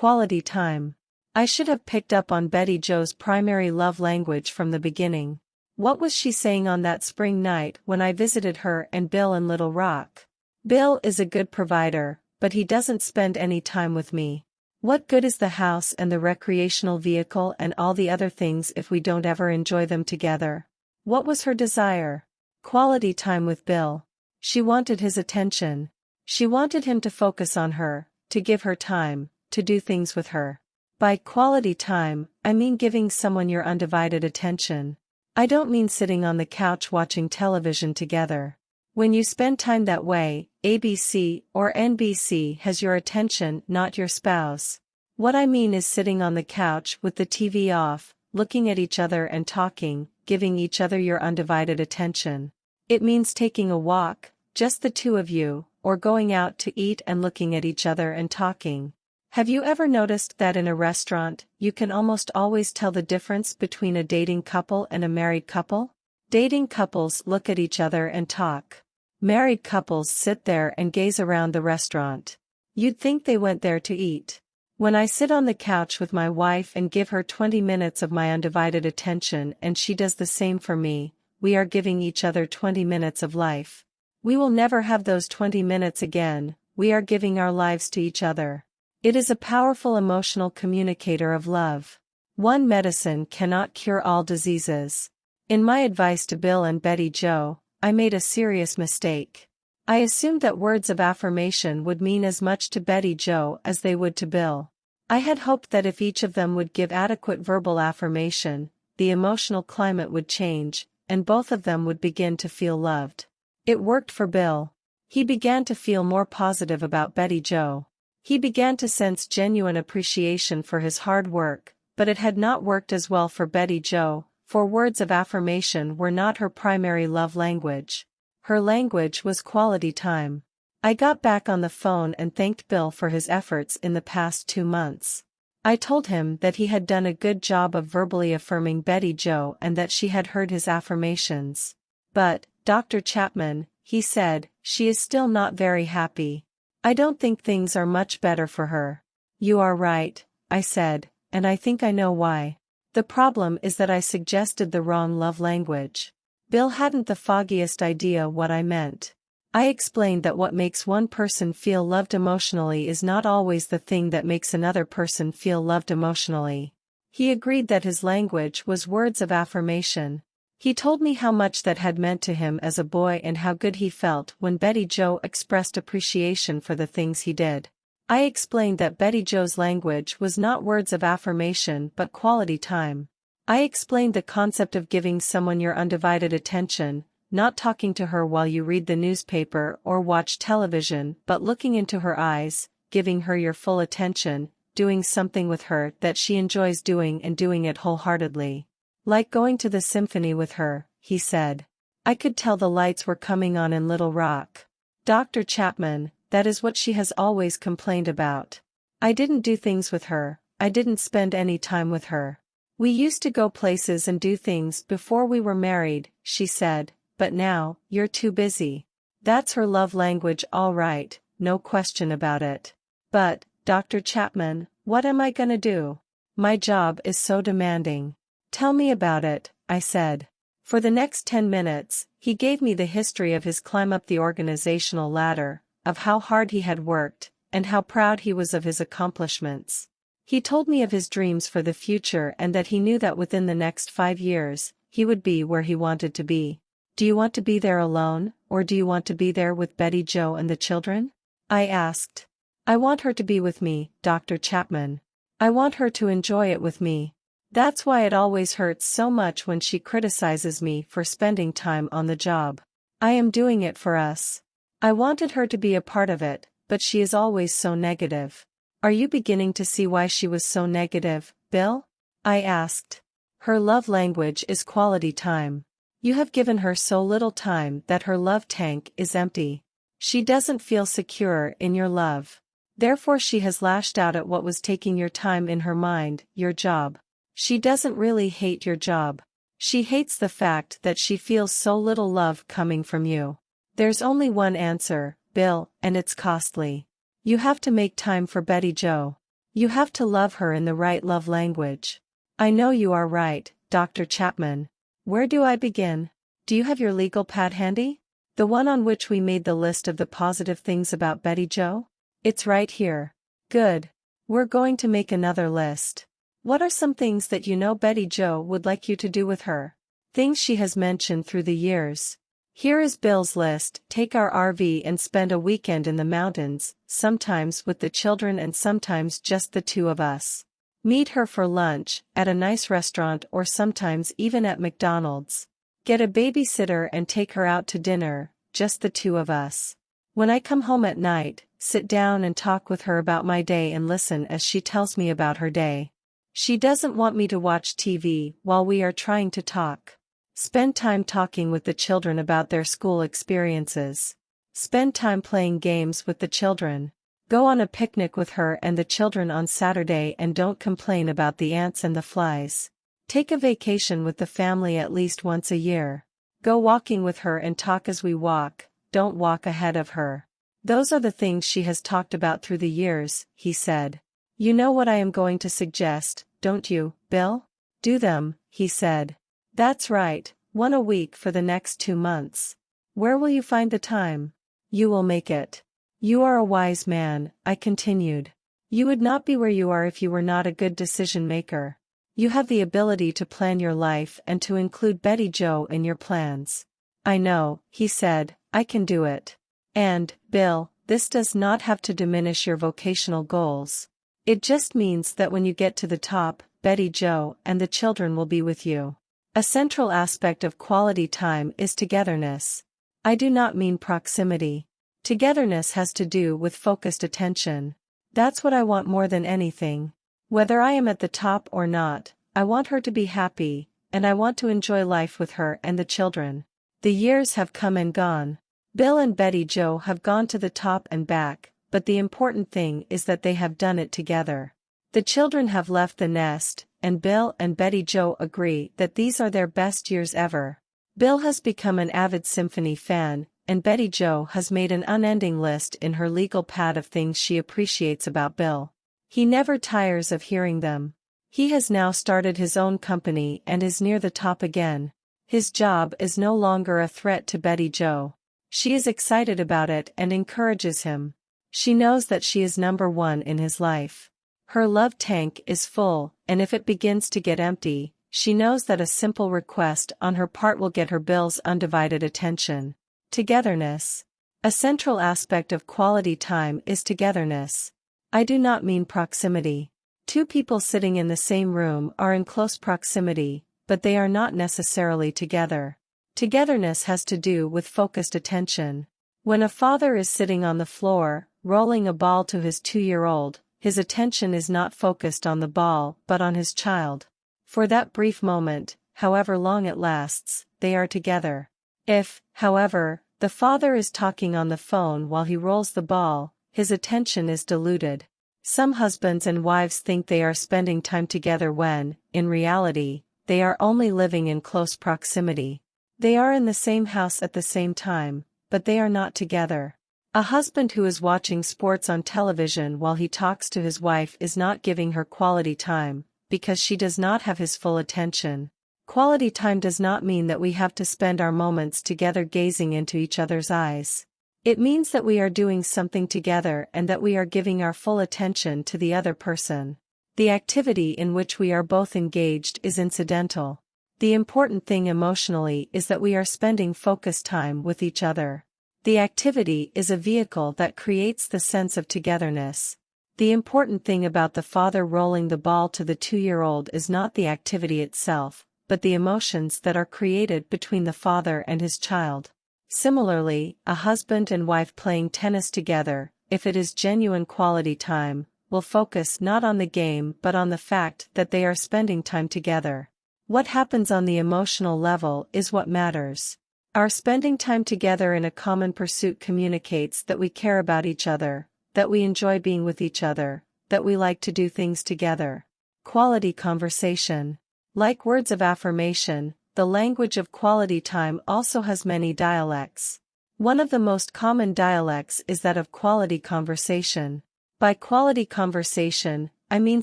Quality time. I should have picked up on Betty Jo's primary love language from the beginning. What was she saying on that spring night when I visited her and Bill in Little Rock? Bill is a good provider, but he doesn't spend any time with me. What good is the house and the recreational vehicle and all the other things if we don't ever enjoy them together? What was her desire? Quality time with Bill. She wanted his attention. She wanted him to focus on her, to give her time, to do things with her. By quality time, I mean giving someone your undivided attention. I don't mean sitting on the couch watching television together. When you spend time that way, ABC or NBC has your attention, not your spouse. What I mean is sitting on the couch with the TV off, looking at each other and talking, giving each other your undivided attention. It means taking a walk, just the two of you, or going out to eat and looking at each other and talking. Have you ever noticed that in a restaurant, you can almost always tell the difference between a dating couple and a married couple? Dating couples look at each other and talk. Married couples sit there and gaze around the restaurant. You'd think they went there to eat. When I sit on the couch with my wife and give her 20 minutes of my undivided attention and she does the same for me, we are giving each other 20 minutes of life. We will never have those 20 minutes again, we are giving our lives to each other. It is a powerful emotional communicator of love. One medicine cannot cure all diseases. In my advice to Bill and Betty Jo, I made a serious mistake. I assumed that words of affirmation would mean as much to Betty Jo as they would to Bill. I had hoped that if each of them would give adequate verbal affirmation, the emotional climate would change, and both of them would begin to feel loved. It worked for Bill. He began to feel more positive about Betty Jo. He began to sense genuine appreciation for his hard work, but it had not worked as well for Betty Jo, for words of affirmation were not her primary love language. Her language was quality time. I got back on the phone and thanked Bill for his efforts in the past 2 months. I told him that he had done a good job of verbally affirming Betty Jo and that she had heard his affirmations. But, Dr. Chapman, he said, she is still not very happy. I don't think things are much better for her. You are right, I said, and I think I know why. The problem is that I suggested the wrong love language. Bill hadn't the foggiest idea what I meant. I explained that what makes one person feel loved emotionally is not always the thing that makes another person feel loved emotionally. He agreed that his language was words of affirmation. He told me how much that had meant to him as a boy and how good he felt when Betty Jo expressed appreciation for the things he did. I explained that Betty Jo's language was not words of affirmation but quality time. I explained the concept of giving someone your undivided attention, not talking to her while you read the newspaper or watch television but looking into her eyes, giving her your full attention, doing something with her that she enjoys doing and doing it wholeheartedly. Like going to the symphony with her, he said. I could tell the lights were coming on in Little Rock. Dr. Chapman, that is what she has always complained about. I didn't do things with her, I didn't spend any time with her. We used to go places and do things before we were married, she said, but now, you're too busy. That's her love language all right, no question about it. But, Dr. Chapman, what am I gonna do? My job is so demanding. Tell me about it, I said. For the next 10 minutes, he gave me the history of his climb up the organizational ladder, of how hard he had worked, and how proud he was of his accomplishments. He told me of his dreams for the future and that he knew that within the next 5 years, he would be where he wanted to be. Do you want to be there alone, or do you want to be there with Betty Jo and the children? I asked. I want her to be with me, Dr. Chapman. I want her to enjoy it with me. That's why it always hurts so much when she criticizes me for spending time on the job. I am doing it for us. I wanted her to be a part of it, but she is always so negative. Are you beginning to see why she was so negative, Bill? I asked. Her love language is quality time. You have given her so little time that her love tank is empty. She doesn't feel secure in your love. Therefore she has lashed out at what was taking your time in her mind, your job. She doesn't really hate your job. She hates the fact that she feels so little love coming from you. There's only one answer, Bill, and it's costly. You have to make time for Betty Jo. You have to love her in the right love language. I know you are right, Dr. Chapman. Where do I begin? Do you have your legal pad handy? The one on which we made the list of the positive things about Betty Jo? It's right here. Good. We're going to make another list. What are some things that you know Betty Jo would like you to do with her? Things she has mentioned through the years. Here is Bill's list: take our RV and spend a weekend in the mountains, sometimes with the children and sometimes just the two of us. Meet her for lunch, at a nice restaurant or sometimes even at McDonald's. Get a babysitter and take her out to dinner, just the two of us. When I come home at night, sit down and talk with her about my day and listen as she tells me about her day. She doesn't want me to watch TV while we are trying to talk. Spend time talking with the children about their school experiences. Spend time playing games with the children. Go on a picnic with her and the children on Saturday and don't complain about the ants and the flies. Take a vacation with the family at least once a year. Go walking with her and talk as we walk, don't walk ahead of her. Those are the things she has talked about through the years, he said. You know what I am going to suggest, don't you, Bill? Do them, he said. That's right, one a week for the next 2 months. Where will you find the time? You will make it. You are a wise man, I continued. You would not be where you are if you were not a good decision maker. You have the ability to plan your life and to include Betty Jo in your plans. I know, he said, I can do it. And, Bill, this does not have to diminish your vocational goals. It just means that when you get to the top, Betty Jo and the children will be with you. A central aspect of quality time is togetherness. I do not mean proximity. Togetherness has to do with focused attention. That's what I want more than anything. Whether I am at the top or not, I want her to be happy, and I want to enjoy life with her and the children. The years have come and gone. Bill and Betty Jo have gone to the top and back, but the important thing is that they have done it together. The children have left the nest, and Bill and Betty Jo agree that these are their best years ever. Bill has become an avid symphony fan, and Betty Jo has made an unending list in her legal pad of things she appreciates about Bill. He never tires of hearing them. He has now started his own company and is near the top again. His job is no longer a threat to Betty Jo. She is excited about it and encourages him. She knows that she is number one in his life. Her love tank is full, and if it begins to get empty, she knows that a simple request on her part will get her Bill's undivided attention. Togetherness. A central aspect of quality time is togetherness. I do not mean proximity. Two people sitting in the same room are in close proximity, but they are not necessarily together. Togetherness has to do with focused attention. When a father is sitting on the floor, rolling a ball to his 2-year-old, his attention is not focused on the ball but on his child. For that brief moment, however long it lasts, they are together. If, however, the father is talking on the phone while he rolls the ball, his attention is diluted. Some husbands and wives think they are spending time together when, in reality, they are only living in close proximity. They are in the same house at the same time, but they are not together. A husband who is watching sports on television while he talks to his wife is not giving her quality time, because she does not have his full attention. Quality time does not mean that we have to spend our moments together gazing into each other's eyes. It means that we are doing something together and that we are giving our full attention to the other person. The activity in which we are both engaged is incidental. The important thing emotionally is that we are spending focused time with each other. The activity is a vehicle that creates the sense of togetherness. The important thing about the father rolling the ball to the 2-year-old is not the activity itself, but the emotions that are created between the father and his child. Similarly, a husband and wife playing tennis together, if it is genuine quality time, will focus not on the game but on the fact that they are spending time together. What happens on the emotional level is what matters. Our spending time together in a common pursuit communicates that we care about each other, that we enjoy being with each other, that we like to do things together. Quality conversation. Like words of affirmation, the language of quality time also has many dialects. One of the most common dialects is that of quality conversation. By quality conversation, I mean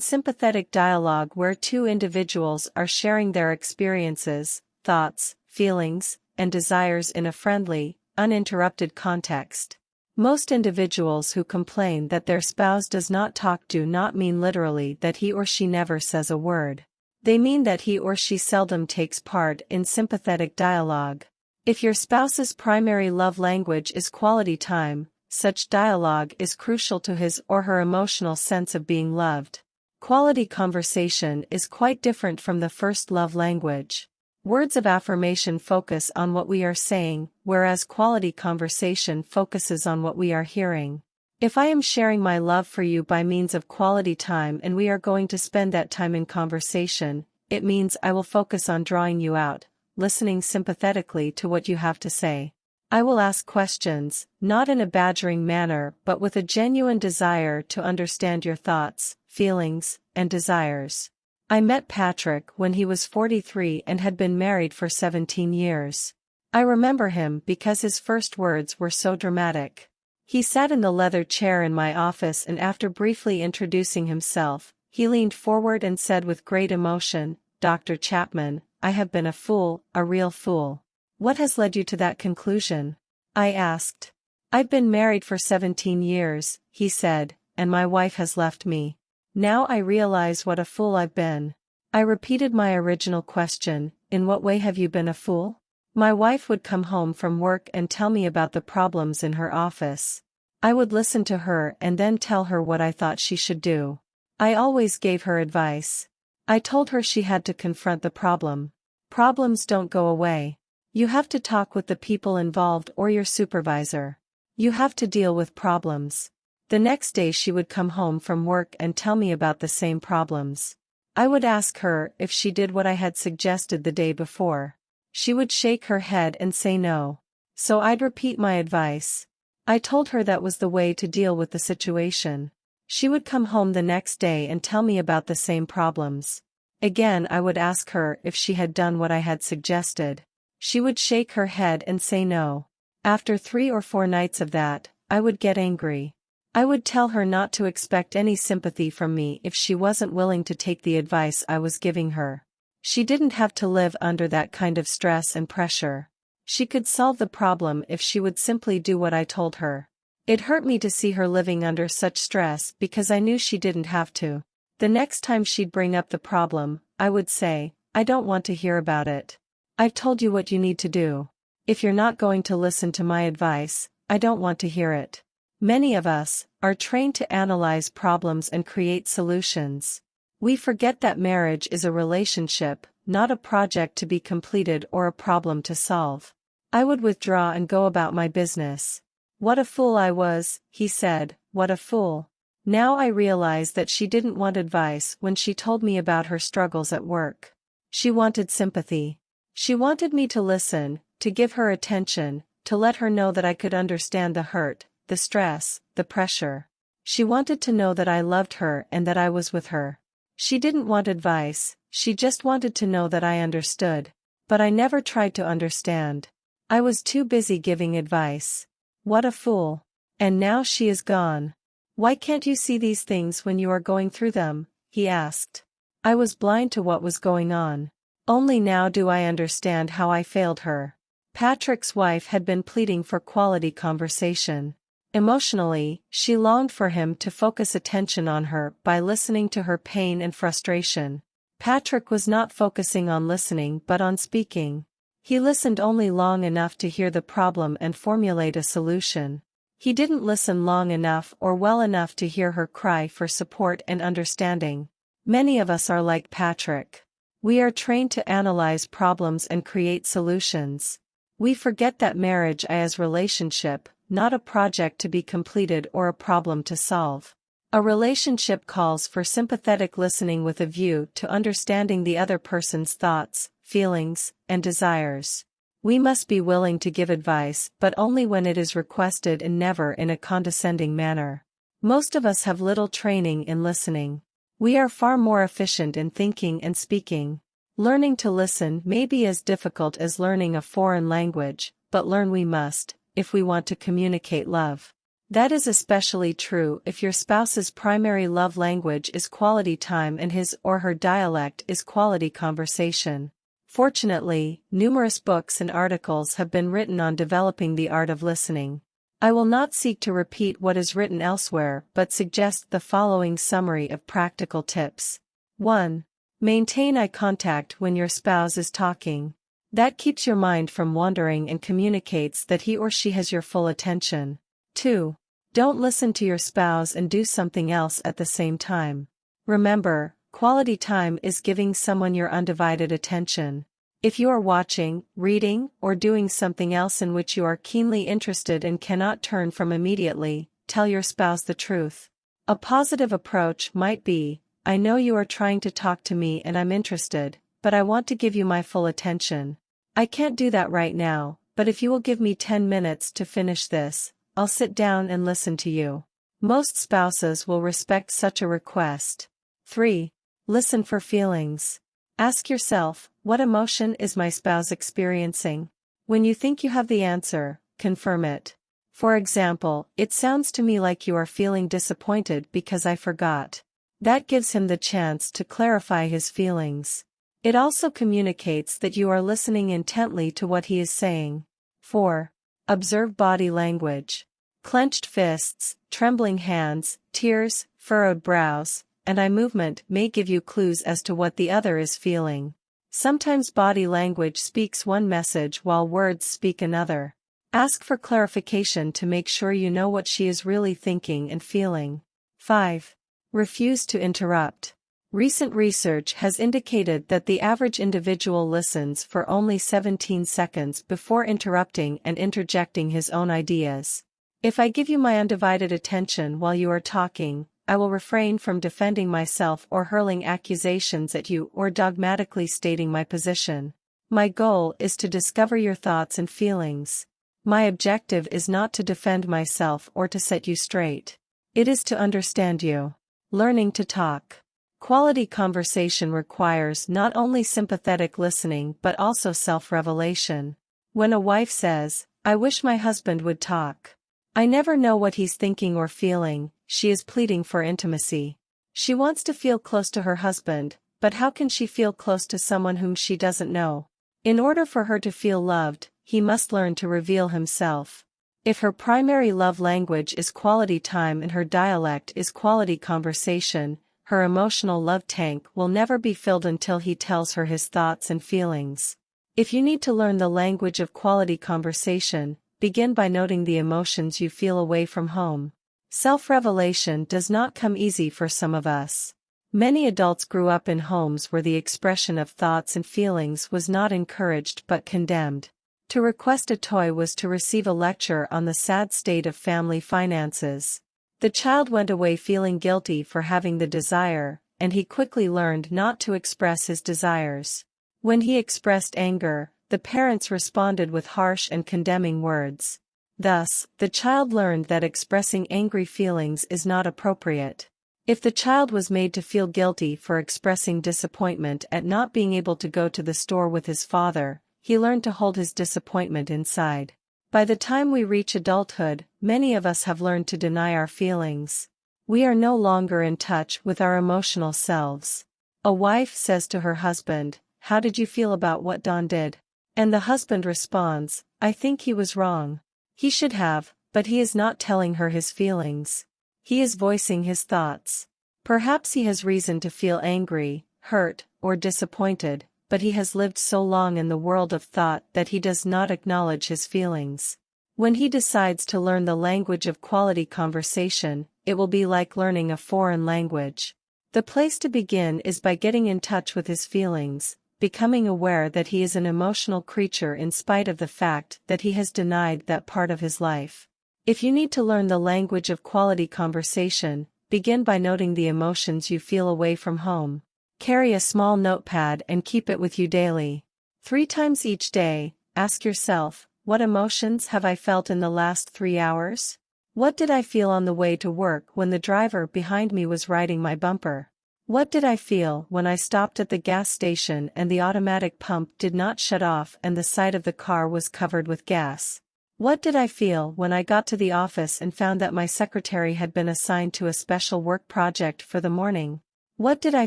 sympathetic dialogue where two individuals are sharing their experiences, thoughts, feelings, and desires in a friendly, uninterrupted context. Most individuals who complain that their spouse does not talk do not mean literally that he or she never says a word. They mean that he or she seldom takes part in sympathetic dialogue. If your spouse's primary love language is quality time, such dialogue is crucial to his or her emotional sense of being loved. Quality conversation is quite different from the first love language. Words of affirmation focus on what we are saying, whereas quality conversation focuses on what we are hearing. If I am sharing my love for you by means of quality time and we are going to spend that time in conversation, it means I will focus on drawing you out, listening sympathetically to what you have to say. I will ask questions, not in a badgering manner but with a genuine desire to understand your thoughts, feelings, and desires. I met Patrick when he was 43 and had been married for 17 years. I remember him because his first words were so dramatic. He sat in the leather chair in my office and after briefly introducing himself, he leaned forward and said with great emotion, "Dr. Chapman, I have been a fool, a real fool." "What has led you to that conclusion?" I asked. "I've been married for 17 years, he said, "and my wife has left me. Now I realize what a fool I've been." I repeated my original question, "In what way have you been a fool?" My wife would come home from work and tell me about the problems in her office. I would listen to her and then tell her what I thought she should do. I always gave her advice. I told her she had to confront the problem. Problems don't go away. You have to talk with the people involved or your supervisor. You have to deal with problems. The next day she would come home from work and tell me about the same problems. I would ask her if she did what I had suggested the day before. She would shake her head and say no. So I'd repeat my advice. I told her that was the way to deal with the situation. She would come home the next day and tell me about the same problems. Again I would ask her if she had done what I had suggested. She would shake her head and say no. After 3 or 4 nights of that, I would get angry. I would tell her not to expect any sympathy from me if she wasn't willing to take the advice I was giving her. She didn't have to live under that kind of stress and pressure. She could solve the problem if she would simply do what I told her. It hurt me to see her living under such stress because I knew she didn't have to. The next time she'd bring up the problem, I would say, "I don't want to hear about it. I've told you what you need to do. If you're not going to listen to my advice, I don't want to hear it." Many of us are trained to analyze problems and create solutions. We forget that marriage is a relationship, not a project to be completed or a problem to solve. I would withdraw and go about my business. "What a fool I was," he said, "what a fool." Now I realize that she didn't want advice when she told me about her struggles at work. She wanted sympathy. She wanted me to listen, to give her attention, to let her know that I could understand the hurt, the stress, the pressure. She wanted to know that I loved her and that I was with her. She didn't want advice, she just wanted to know that I understood. But I never tried to understand. I was too busy giving advice. What a fool. And now she is gone. "Why can't you see these things when you are going through them?" he asked. I was blind to what was going on. Only now do I understand how I failed her. Patrick's wife had been pleading for quality conversation. Emotionally, she longed for him to focus attention on her by listening to her pain and frustration. Patrick was not focusing on listening but on speaking. He listened only long enough to hear the problem and formulate a solution. He didn't listen long enough or well enough to hear her cry for support and understanding. Many of us are like Patrick. We are trained to analyze problems and create solutions. We forget that marriage is a relationship, not a project to be completed or a problem to solve. A relationship calls for sympathetic listening with a view to understanding the other person's thoughts, feelings, and desires. We must be willing to give advice, but only when it is requested and never in a condescending manner. Most of us have little training in listening. We are far more efficient in thinking and speaking. Learning to listen may be as difficult as learning a foreign language, but learn we must, if we want to communicate love. That is especially true if your spouse's primary love language is quality time and his or her dialect is quality conversation. Fortunately, numerous books and articles have been written on developing the art of listening. I will not seek to repeat what is written elsewhere but suggest the following summary of practical tips. 1. Maintain eye contact when your spouse is talking. That keeps your mind from wandering and communicates that he or she has your full attention. 2. Don't listen to your spouse and do something else at the same time. Remember, quality time is giving someone your undivided attention. If you are watching, reading, or doing something else in which you are keenly interested and cannot turn from immediately, tell your spouse the truth. A positive approach might be, I know you are trying to talk to me and I'm interested, but I want to give you my full attention. I can't do that right now, but if you will give me 10 minutes to finish this, I'll sit down and listen to you. Most spouses will respect such a request. 3. Listen for feelings. Ask yourself, what emotion is my spouse experiencing? When you think you have the answer, confirm it. For example, it sounds to me like you are feeling disappointed because I forgot. That gives him the chance to clarify his feelings. It also communicates that you are listening intently to what he is saying. 4. Observe body language. Clenched fists, trembling hands, tears, furrowed brows, and eye movement may give you clues as to what the other is feeling. Sometimes body language speaks one message while words speak another. Ask for clarification to make sure you know what she is really thinking and feeling. 5. Refuse to interrupt. Recent research has indicated that the average individual listens for only 17 seconds before interrupting and interjecting his own ideas. If I give you my undivided attention while you are talking, I will refrain from defending myself or hurling accusations at you or dogmatically stating my position. My goal is to discover your thoughts and feelings. My objective is not to defend myself or to set you straight. It is to understand you. Learning to talk. Quality conversation requires not only sympathetic listening but also self-revelation. When a wife says, I wish my husband would talk. I never know what he's thinking or feeling, she is pleading for intimacy. She wants to feel close to her husband, but how can she feel close to someone whom she doesn't know? In order for her to feel loved, he must learn to reveal himself. If her primary love language is quality time and her dialect is quality conversation, her emotional love tank will never be filled until he tells her his thoughts and feelings. If you need to learn the language of quality conversation, begin by noting the emotions you feel away from home. Self-revelation does not come easy for some of us. Many adults grew up in homes where the expression of thoughts and feelings was not encouraged but condemned. To request a toy was to receive a lecture on the sad state of family finances. The child went away feeling guilty for having the desire, and he quickly learned not to express his desires. When he expressed anger, the parents responded with harsh and condemning words. Thus, the child learned that expressing angry feelings is not appropriate. If the child was made to feel guilty for expressing disappointment at not being able to go to the store with his father, he learned to hold his disappointment inside. By the time we reach adulthood, many of us have learned to deny our feelings. We are no longer in touch with our emotional selves. A wife says to her husband, "How did you feel about what Don did?" And the husband responds, "I think he was wrong. He should have," but he is not telling her his feelings. He is voicing his thoughts. Perhaps he has reason to feel angry, hurt, or disappointed, but he has lived so long in the world of thought that he does not acknowledge his feelings. When he decides to learn the language of quality conversation, it will be like learning a foreign language. The place to begin is by getting in touch with his feelings, becoming aware that he is an emotional creature in spite of the fact that he has denied that part of his life. If you need to learn the language of quality conversation, begin by noting the emotions you feel away from home. Carry a small notepad and keep it with you daily. 3 times each day, ask yourself, what emotions have I felt in the last 3 hours? What did I feel on the way to work when the driver behind me was riding my bumper? What did I feel when I stopped at the gas station and the automatic pump did not shut off and the side of the car was covered with gas? What did I feel when I got to the office and found that my secretary had been assigned to a special work project for the morning? What did I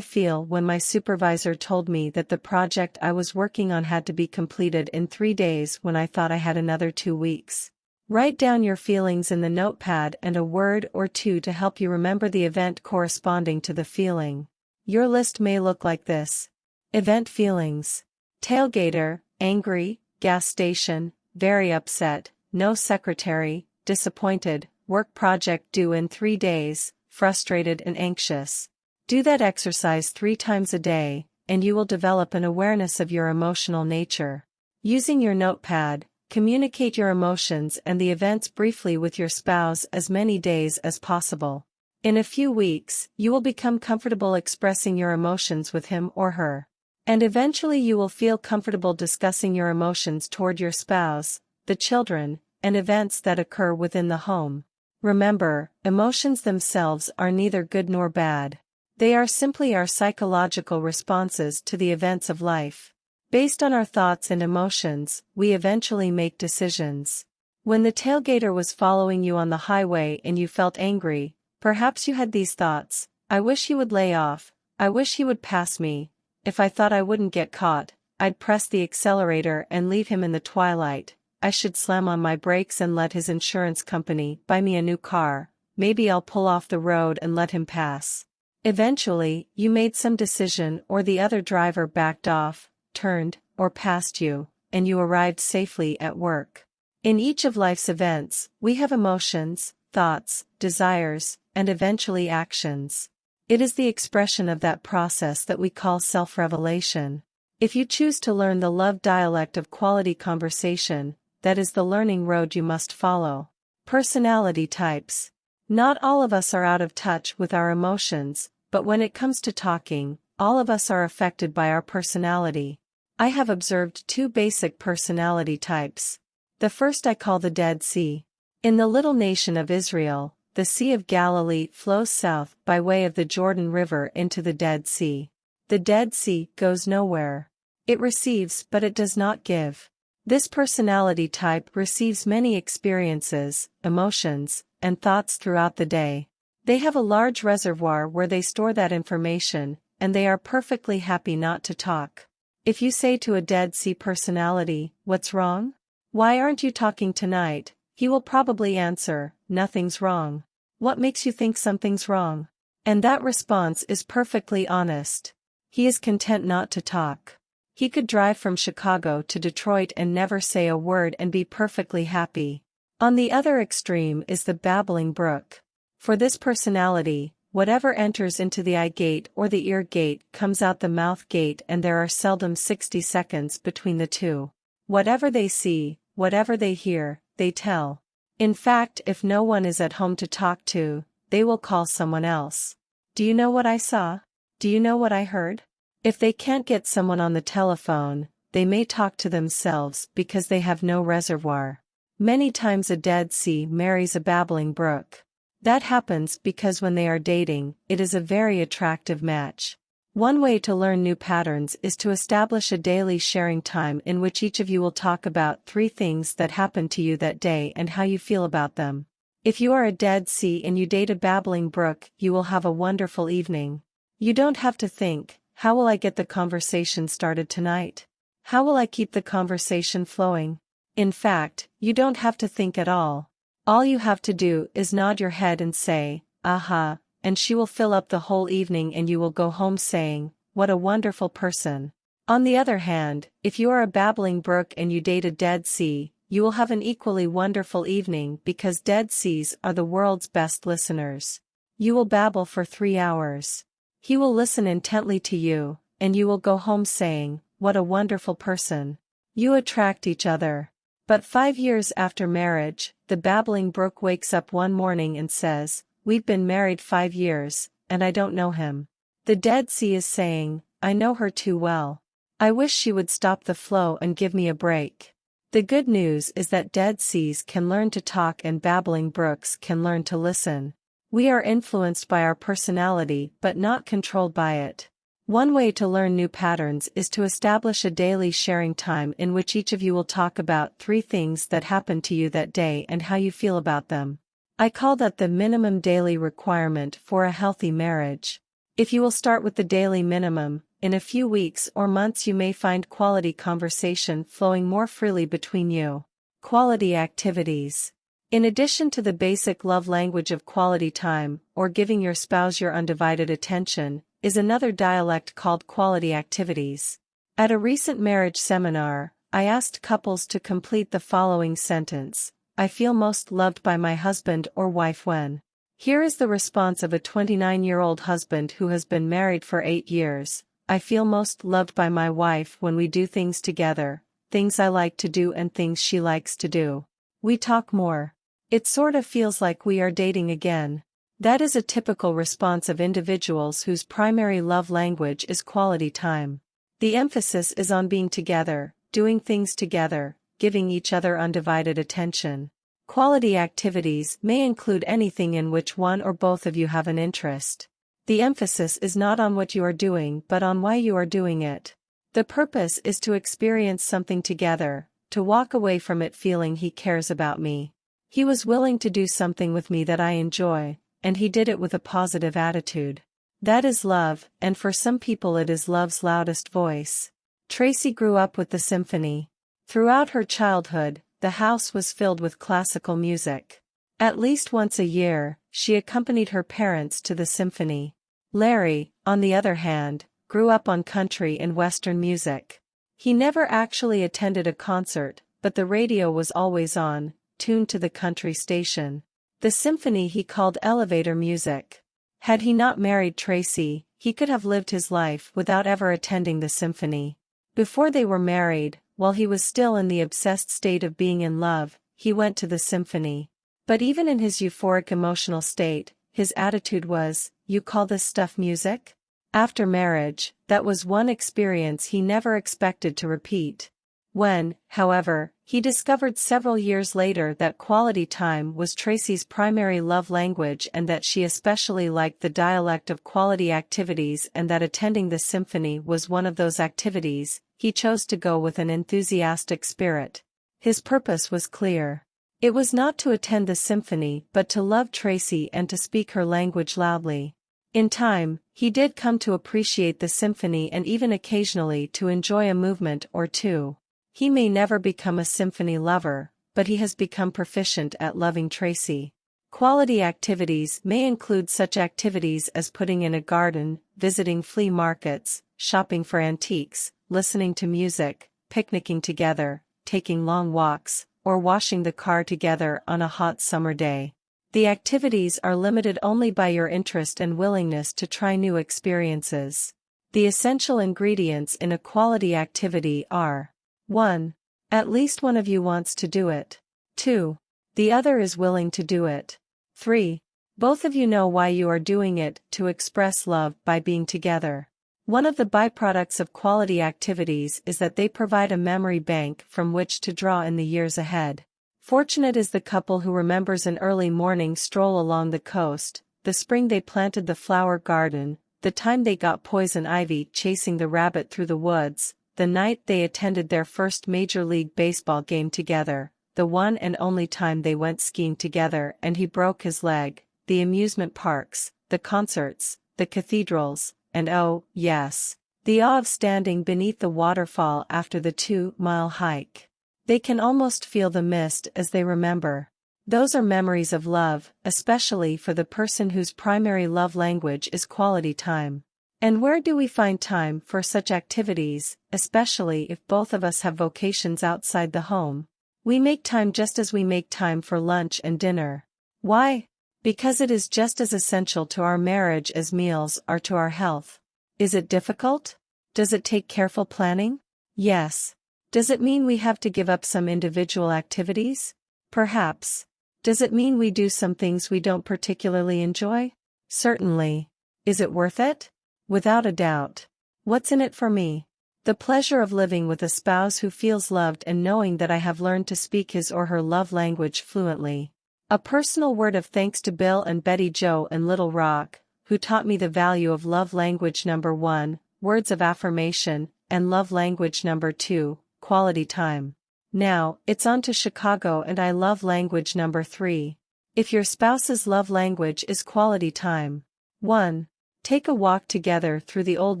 feel when my supervisor told me that the project I was working on had to be completed in 3 days when I thought I had another 2 weeks? Write down your feelings in the notepad and a word or two to help you remember the event corresponding to the feeling. Your list may look like this. Event feelings. Tailgater, angry, gas station, very upset, no secretary, disappointed, work project due in 3 days, frustrated and anxious. Do that exercise 3 times a day, and you will develop an awareness of your emotional nature. Using your notepad, communicate your emotions and the events briefly with your spouse as many days as possible. In a few weeks, you will become comfortable expressing your emotions with him or her. And eventually you will feel comfortable discussing your emotions toward your spouse, the children, and events that occur within the home. Remember, emotions themselves are neither good nor bad. They are simply our psychological responses to the events of life. Based on our thoughts and emotions, we eventually make decisions. When the tailgater was following you on the highway and you felt angry, perhaps you had these thoughts: I wish he would lay off, I wish he would pass me, if I thought I wouldn't get caught, I'd press the accelerator and leave him in the twilight, I should slam on my brakes and let his insurance company buy me a new car, maybe I'll pull off the road and let him pass. Eventually, you made some decision or the other driver backed off, turned, or passed you, and you arrived safely at work. In each of life's events, we have emotions, thoughts, desires, and eventually actions. It is the expression of that process that we call self-revelation. If you choose to learn the love dialect of quality conversation, that is the learning road you must follow. Personality types. Not all of us are out of touch with our emotions, but when it comes to talking, all of us are affected by our personality. I have observed 2 basic personality types. The first I call the Dead Sea. In the little nation of Israel, the Sea of Galilee flows south by way of the Jordan River into the Dead Sea. The Dead Sea goes nowhere. It receives but it does not give. This personality type receives many experiences, emotions, and thoughts throughout the day. They have a large reservoir where they store that information, and they are perfectly happy not to talk. If you say to a Dead Sea personality, "What's wrong? Why aren't you talking tonight?" he will probably answer, "Nothing's wrong." What makes you think something's wrong? And that response is perfectly honest. He is content not to talk. He could drive from Chicago to Detroit and never say a word and be perfectly happy. On the other extreme is the babbling brook. For this personality, whatever enters into the eye gate or the ear gate comes out the mouth gate, and there are seldom 60 seconds between the two. Whatever they see, whatever they hear, they tell. In fact, if no one is at home to talk to, they will call someone else. Do you know what I saw? Do you know what I heard? If they can't get someone on the telephone, they may talk to themselves because they have no reservoir. Many times a Dead Sea marries a babbling brook. That happens because when they are dating, it is a very attractive match. One way to learn new patterns is to establish a daily sharing time in which each of you will talk about 3 things that happened to you that day and how you feel about them. If you are a Dead Sea and you date a babbling brook, you will have a wonderful evening. You don't have to think, "How will I get the conversation started tonight? How will I keep the conversation flowing?" In fact, you don't have to think at all. All you have to do is nod your head and say, "Aha," and she will fill up the whole evening and you will go home saying, "What a wonderful person." On the other hand, if you are a babbling brook and you date a Dead Sea, you will have an equally wonderful evening because Dead Seas are the world's best listeners. You will babble for 3 hours. He will listen intently to you, and you will go home saying, "What a wonderful person." You attract each other. But 5 years after marriage, the babbling brook wakes up one morning and says, "We've been married 5 years, and I don't know him." The Dead Sea is saying, "I know her too well. I wish she would stop the flow and give me a break." The good news is that Dead Seas can learn to talk and babbling brooks can learn to listen. We are influenced by our personality but not controlled by it. One way to learn new patterns is to establish a daily sharing time in which each of you will talk about 3 things that happened to you that day and how you feel about them. I call that the minimum daily requirement for a healthy marriage. If you will start with the daily minimum, in a few weeks or months you may find quality conversation flowing more freely between you. Quality activities. In addition to the basic love language of quality time, or giving your spouse your undivided attention, is another dialect called quality activities. At a recent marriage seminar, I asked couples to complete the following sentence: I feel most loved by my husband or wife when. Here is the response of a 29-year-old husband who has been married for 8 years. I feel most loved by my wife when we do things together, things I like to do and things she likes to do. We talk more. It sort of feels like we are dating again. That is a typical response of individuals whose primary love language is quality time. The emphasis is on being together, doing things together, giving each other undivided attention. Quality activities may include anything in which one or both of you have an interest. The emphasis is not on what you are doing but on why you are doing it. The purpose is to experience something together, to walk away from it feeling he cares about me. He was willing to do something with me that I enjoy, and he did it with a positive attitude. That is love, and for some people it is love's loudest voice. Tracy grew up with the symphony. Throughout her childhood, the house was filled with classical music. At least once a year, she accompanied her parents to the symphony. Larry, on the other hand, grew up on country and western music. He never actually attended a concert, but the radio was always on, tuned to the country station. The symphony he called elevator music. Had he not married Tracy, he could have lived his life without ever attending the symphony. Before they were married, while he was still in the obsessed state of being in love, he went to the symphony. But even in his euphoric emotional state, his attitude was, "You call this stuff music?" After marriage, that was one experience he never expected to repeat. When, however, he discovered several years later that quality time was Tracy's primary love language and that she especially liked the dialect of quality activities and that attending the symphony was one of those activities, he chose to go with an enthusiastic spirit. His purpose was clear. It was not to attend the symphony but to love Tracy and to speak her language loudly. In time, he did come to appreciate the symphony and even occasionally to enjoy a movement or two. He may never become a symphony lover, but he has become proficient at loving Tracy. Quality activities may include such activities as putting in a garden, visiting flea markets, shopping for antiques, listening to music, picnicking together, taking long walks, or washing the car together on a hot summer day. The activities are limited only by your interest and willingness to try new experiences. The essential ingredients in a quality activity are: 1. At least one of you wants to do it. 2. The other is willing to do it. 3. Both of you know why you are doing it, to express love by being together. One of the byproducts of quality activities is that they provide a memory bank from which to draw in the years ahead. Fortunate is the couple who remembers an early morning stroll along the coast, the spring they planted the flower garden, the time they got poison ivy chasing the rabbit through the woods, the night they attended their first Major League Baseball game together, the one and only time they went skiing together and he broke his leg, the amusement parks, the concerts, the cathedrals, and oh, yes, the awe of standing beneath the waterfall after the 2-mile hike. They can almost feel the mist as they remember. Those are memories of love, especially for the person whose primary love language is quality time. And where do we find time for such activities, especially if both of us have vocations outside the home? We make time just as we make time for lunch and dinner. Why? Because it is just as essential to our marriage as meals are to our health. Is it difficult? Does it take careful planning? Yes. Does it mean we have to give up some individual activities? Perhaps. Does it mean we do some things we don't particularly enjoy? Certainly. Is it worth it? Without a doubt. What's in it for me? The pleasure of living with a spouse who feels loved and knowing that I have learned to speak his or her love language fluently. A personal word of thanks to Bill and Betty Jo in Little Rock, who taught me the value of love language number 1, words of affirmation, and love language number 2, quality time. Now, it's on to Chicago and I love language number 3. If your spouse's love language is quality time. 1. Take a walk together through the old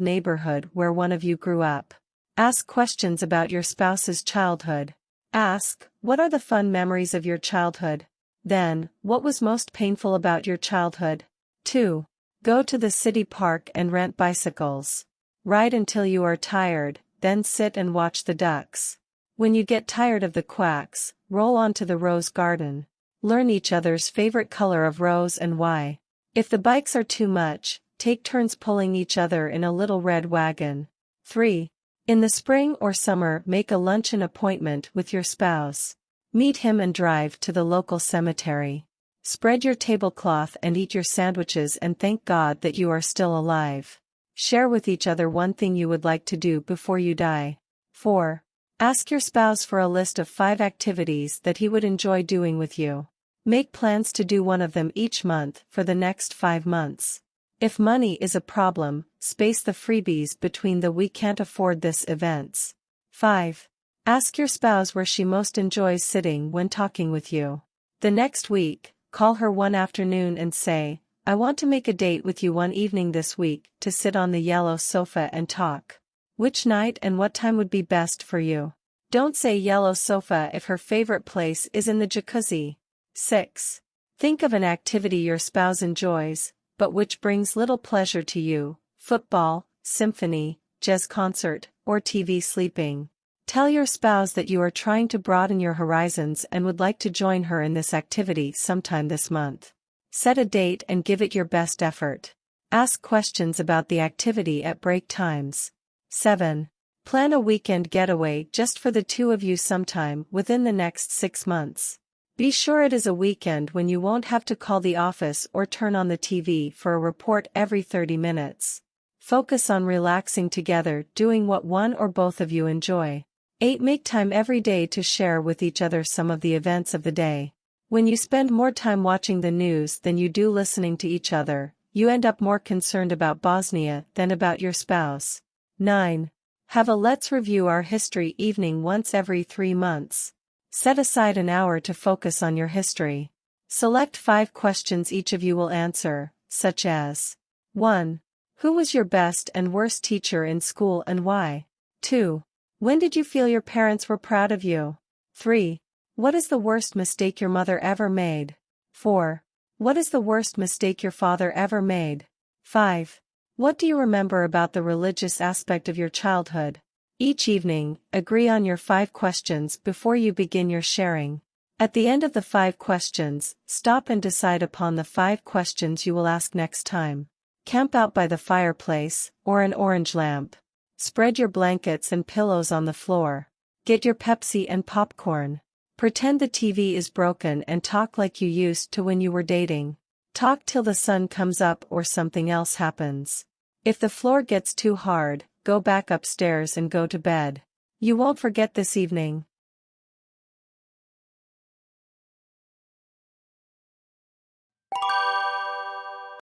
neighborhood where one of you grew up. Ask questions about your spouse's childhood. Ask, what are the fun memories of your childhood? Then, what was most painful about your childhood? 2. Go to the city park and rent bicycles. Ride until you are tired, then sit and watch the ducks. When you get tired of the quacks, roll onto the rose garden. Learn each other's favorite color of rose and why. If the bikes are too much, take turns pulling each other in a little red wagon. 3. In the spring or summer, make a luncheon appointment with your spouse. Meet him and drive to the local cemetery. Spread your tablecloth and eat your sandwiches and thank God that you are still alive. Share with each other one thing you would like to do before you die. 4. Ask your spouse for a list of 5 activities that he would enjoy doing with you. Make plans to do one of them each month for the next 5 months. If money is a problem, space the freebies between the "we can't afford this" events. 5. Ask your spouse where she most enjoys sitting when talking with you. The next week, call her one afternoon and say, I want to make a date with you one evening this week to sit on the yellow sofa and talk. Which night and what time would be best for you? Don't say yellow sofa if her favorite place is in the jacuzzi. 6. Think of an activity your spouse enjoys, but which brings little pleasure to you: football, symphony, jazz concert, or TV sleeping. Tell your spouse that you are trying to broaden your horizons and would like to join her in this activity sometime this month. Set a date and give it your best effort. Ask questions about the activity at break times. 7. Plan a weekend getaway just for the two of you sometime within the next 6 months. Be sure it is a weekend when you won't have to call the office or turn on the TV for a report every 30 minutes. Focus on relaxing together, doing what one or both of you enjoy. 8. Make time every day to share with each other some of the events of the day. When you spend more time watching the news than you do listening to each other, you end up more concerned about Bosnia than about your spouse. 9. Have a let's review our history evening once every 3 months. Set aside an hour to focus on your history. Select 5 questions each of you will answer, such as: 1. Who was your best and worst teacher in school and why? 2. When did you feel your parents were proud of you? 3. What is the worst mistake your mother ever made? 4. What is the worst mistake your father ever made? 5. What do you remember about the religious aspect of your childhood? Each evening, agree on your 5 questions before you begin your sharing. At the end of the 5 questions, stop and decide upon the 5 questions you will ask next time. Camp out by the fireplace, or an orange lamp. Spread your blankets and pillows on the floor. Get your Pepsi and popcorn. Pretend the TV is broken and talk like you used to when you were dating. Talk till the sun comes up or something else happens. If the floor gets too hard, go back upstairs and go to bed. You won't forget this evening.